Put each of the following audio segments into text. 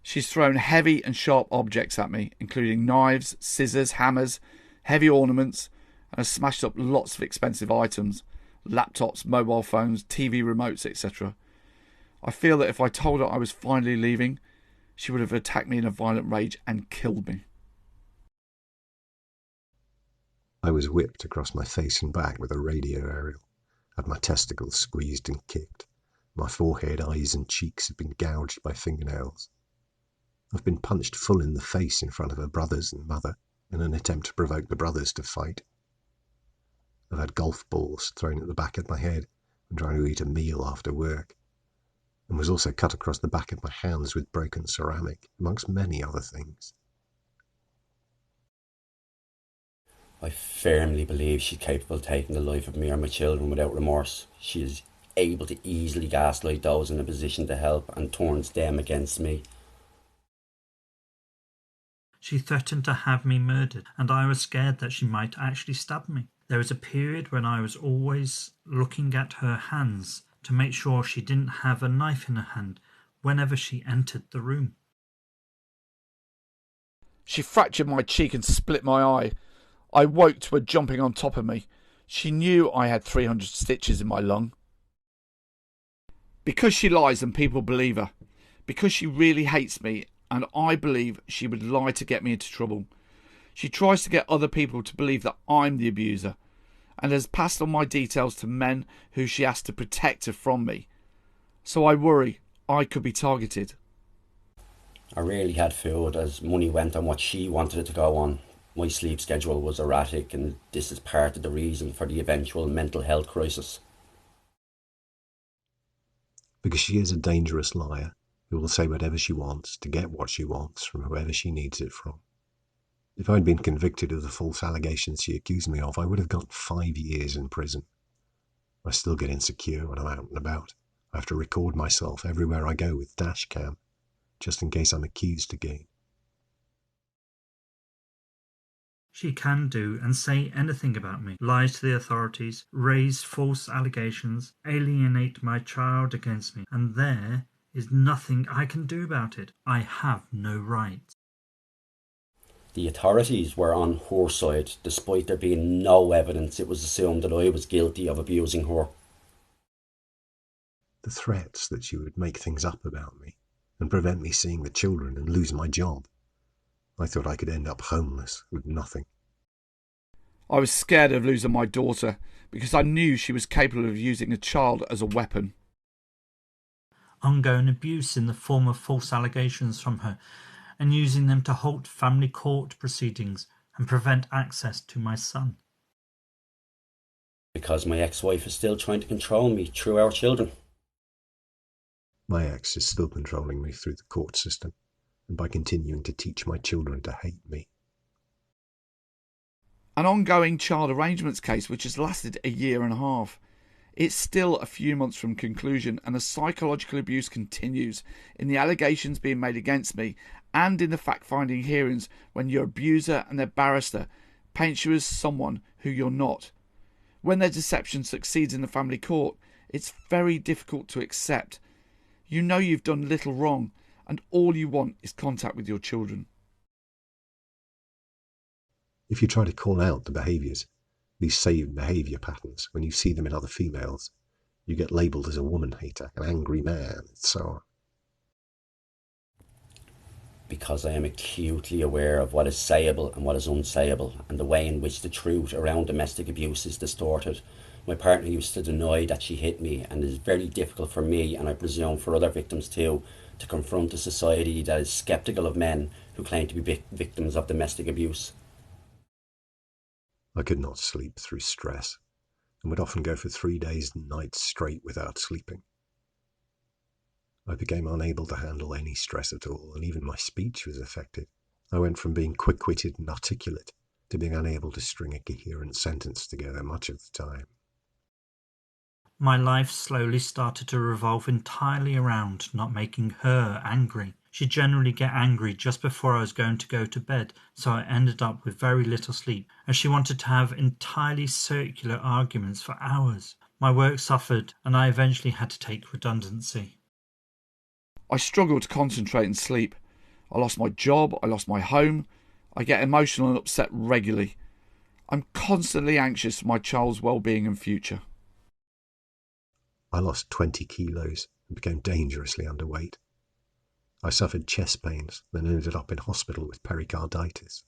She's thrown heavy and sharp objects at me, including knives, scissors, hammers, heavy ornaments, and has smashed up lots of expensive items, laptops, mobile phones, TV remotes, etc. I feel that if I told her I was finally leaving, she would have attacked me in a violent rage and killed me. I was whipped across my face and back with a radio aerial, had my testicles squeezed and kicked. My forehead, eyes and cheeks had been gouged by fingernails. I've been punched full in the face in front of her brothers and mother in an attempt to provoke the brothers to fight. I've had golf balls thrown at the back of my head when trying to eat a meal after work, and was also cut across the back of my hands with broken ceramic, amongst many other things. I firmly believe she's capable of taking the life of me or my children without remorse. She is able to easily gaslight those in a position to help and turns them against me. She threatened to have me murdered, and I was scared that she might actually stab me. There was a period when I was always looking at her hands to make sure she didn't have a knife in her hand whenever she entered the room. She fractured my cheek and split my eye. I woke to her jumping on top of me. She knew I had 300 stitches in my lung. Because she lies and people believe her. Because she really hates me and I believe she would lie to get me into trouble. She tries to get other people to believe that I'm the abuser and has passed on my details to men who she has to protect her from me. So I worry I could be targeted. I really had food as money went on what she wanted it to go on. My sleep schedule was erratic, and this is part of the reason for the eventual mental health crisis. Because she is a dangerous liar who will say whatever she wants to get what she wants from whoever she needs it from. If I'd been convicted of the false allegations she accused me of, I would have got 5 years in prison. I still get insecure when I'm out and about. I have to record myself everywhere I go with dash cam, just in case I'm accused again. She can do and say anything about me, lie to the authorities, raise false allegations, alienate my child against me, and there is nothing I can do about it. I have no rights. The authorities were on her side. Despite there being no evidence, it was assumed that I was guilty of abusing her. The threats that she would make things up about me and prevent me seeing the children and lose my job. I thought I could end up homeless with nothing. I was scared of losing my daughter because I knew she was capable of using a child as a weapon. Ongoing abuse in the form of false allegations from her and using them to halt family court proceedings and prevent access to my son. Because my ex-wife is still trying to control me through our children. My ex is still controlling me through the court system and by continuing to teach my children to hate me. An ongoing child arrangements case which has lasted a year and a half. It's still a few months from conclusion and the psychological abuse continues in the allegations being made against me and in the fact-finding hearings when your abuser and their barrister paints you as someone who you're not. When their deception succeeds in the family court, it's very difficult to accept. You know you've done little wrong and all you want is contact with your children. If you try to call out the behaviours, these saved behaviour patterns, when you see them in other females, you get labelled as a woman hater, an angry man, and so on. Because I am acutely aware of what is sayable and what is unsayable, and the way in which the truth around domestic abuse is distorted. My partner used to deny that she hit me, and it is very difficult for me, and I presume for other victims too, to confront a society that is sceptical of men who claim to be victims of domestic abuse. I could not sleep through stress, and would often go for 3 days and nights straight without sleeping. I became unable to handle any stress at all, and even my speech was affected. I went from being quick-witted and articulate to being unable to string a coherent sentence together much of the time. My life slowly started to revolve entirely around not making her angry. She'd generally get angry just before I was going to go to bed, so I ended up with very little sleep, as she wanted to have entirely circular arguments for hours. My work suffered, and I eventually had to take redundancy. I struggled to concentrate and sleep. I lost my job, I lost my home. I get emotional and upset regularly. I'm constantly anxious for my child's well-being and future. I lost 20 kilos and became dangerously underweight. I suffered chest pains, then ended up in hospital with pericarditis.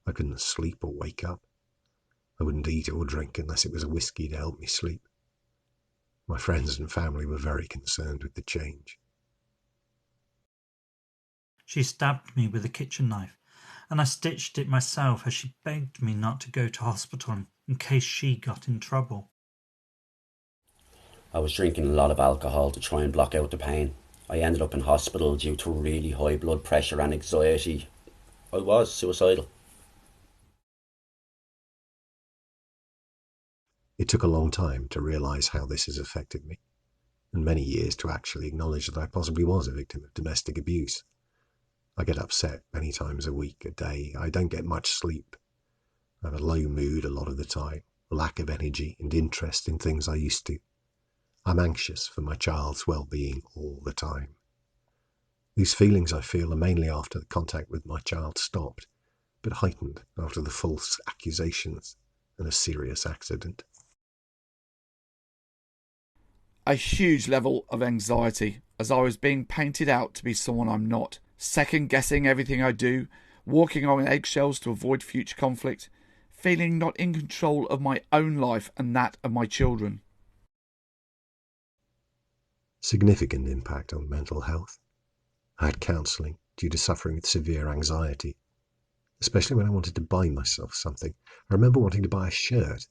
I couldn't sleep or wake up. I wouldn't eat or drink unless it was a whiskey to help me sleep. My friends and family were very concerned with the change. She stabbed me with a kitchen knife, and I stitched it myself as she begged me not to go to hospital in case she got in trouble. I was drinking a lot of alcohol to try and block out the pain. I ended up in hospital due to really high blood pressure and anxiety. I was suicidal. It took a long time to realise how this has affected me, and many years to actually acknowledge that I possibly was a victim of domestic abuse. I get upset many times a week, a day. I don't get much sleep. I have a low mood a lot of the time, a lack of energy and interest in things I used to. I'm anxious for my child's well-being all the time. These feelings I feel are mainly after the contact with my child stopped, but heightened after the false accusations and a serious accident. A huge level of anxiety as I was being painted out to be someone I'm not, second-guessing everything I do, walking on eggshells to avoid future conflict, feeling not in control of my own life and that of my children. Significant impact on mental health. I had counselling due to suffering with severe anxiety, especially when I wanted to buy myself something. I remember wanting to buy a shirt,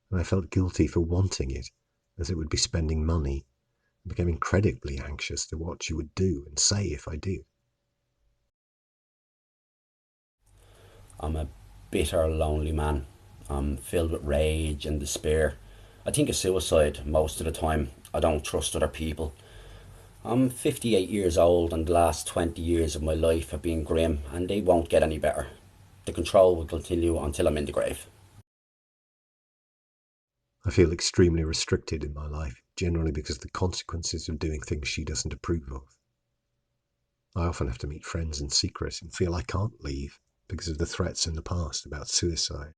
and I felt guilty for wanting it, as it would be spending money. I became incredibly anxious to what she would do and say if I did. I'm a bitter, lonely man. I'm filled with rage and despair. I think of suicide most of the time. I don't trust other people. I'm 58 years old and the last 20 years of my life have been grim and they won't get any better. The control will continue until I'm in the grave. I feel extremely restricted in my life, generally because of the consequences of doing things she doesn't approve of. I often have to meet friends in secret and feel I can't leave because of the threats in the past about suicide.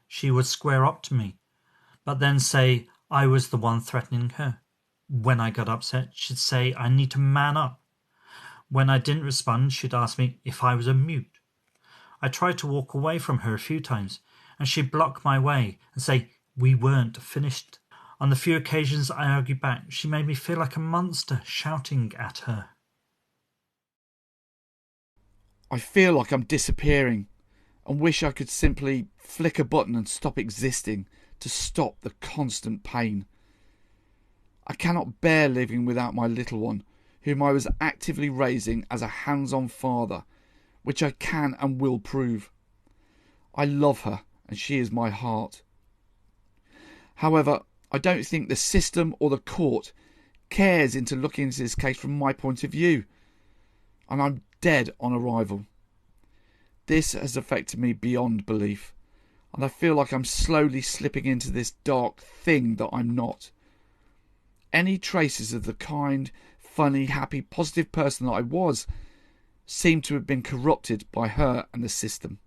She would square up to me, but then say I was the one threatening her. When I got upset, she'd say I need to man up. When I didn't respond, she'd ask me if I was a mute. I tried to walk away from her a few times, and she'd block my way and say we weren't finished. On the few occasions I argued back, she made me feel like a monster shouting at her. I feel like I'm disappearing and wish I could simply flick a button and stop existing to stop the constant pain. I cannot bear living without my little one, whom I was actively raising as a hands-on father, which I can and will prove. I love her and she is my heart. However, I don't think the system or the court cares into looking into this case from my point of view, and I'm dead on arrival. This has affected me beyond belief, and I feel like I'm slowly slipping into this dark thing that I'm not. Any traces of the kind, funny, happy, positive person that I was seem to have been corrupted by her and the system.